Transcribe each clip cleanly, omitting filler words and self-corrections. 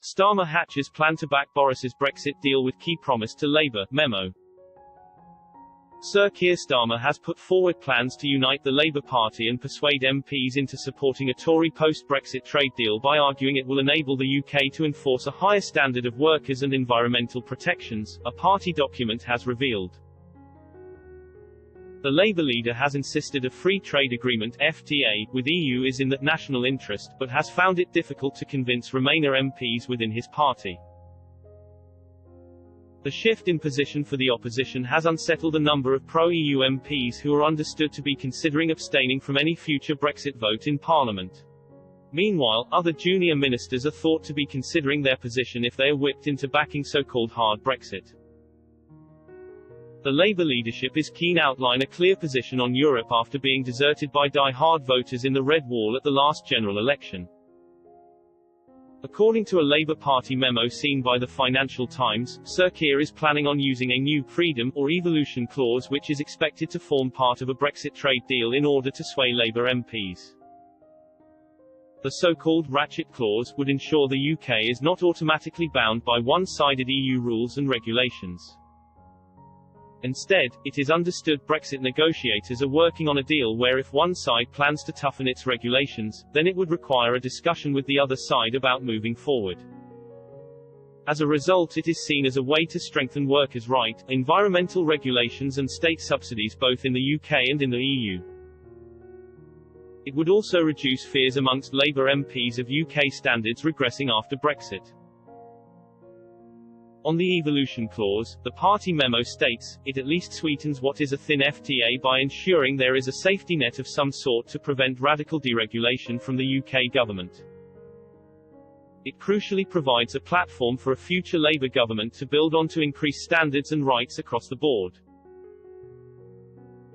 Starmer hatches plan to back Boris's Brexit deal with key promise to Labour, memo. Sir Keir Starmer has put forward plans to unite the Labour Party and persuade MPs into supporting a Tory post-Brexit trade deal by arguing it will enable the UK to enforce a higher standard of workers and environmental protections, a party document has revealed. The Labour leader has insisted a free trade agreement (FTA) with EU is in the national interest, but has found it difficult to convince Remainer MPs within his party. The shift in position for the opposition has unsettled a number of pro-EU MPs who are understood to be considering abstaining from any future Brexit vote in Parliament. Meanwhile, other junior ministers are thought to be considering their position if they are whipped into backing so-called hard Brexit. The Labour leadership is keen to outline a clear position on Europe after being deserted by die-hard voters in the Red Wall at the last general election. According to a Labour Party memo seen by the Financial Times, Sir Keir is planning on using a new freedom or evolution clause which is expected to form part of a Brexit trade deal in order to sway Labour MPs. The so-called ratchet clause would ensure the UK is not automatically bound by one-sided EU rules and regulations. Instead, it is understood Brexit negotiators are working on a deal where if one side plans to toughen its regulations, then it would require a discussion with the other side about moving forward. As a result, it is seen as a way to strengthen workers' rights, environmental regulations and state subsidies both in the UK and in the EU. It would also reduce fears amongst Labour MPs of UK standards regressing after Brexit. On the evolution clause, the party memo states, it at least sweetens what is a thin FTA by ensuring there is a safety net of some sort to prevent radical deregulation from the UK government. It crucially provides a platform for a future Labour government to build on to increase standards and rights across the board.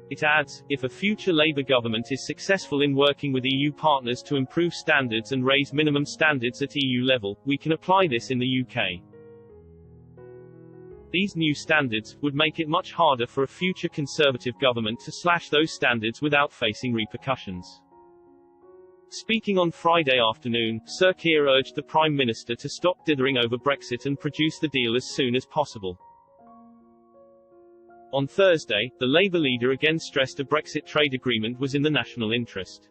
It adds, if a future Labour government is successful in working with EU partners to improve standards and raise minimum standards at EU level, we can apply this in the UK. These new standards would make it much harder for a future Conservative government to slash those standards without facing repercussions. Speaking on Friday afternoon, Sir Keir urged the Prime Minister to stop dithering over Brexit and produce the deal as soon as possible. On Thursday, the Labour leader again stressed a Brexit trade agreement was in the national interest.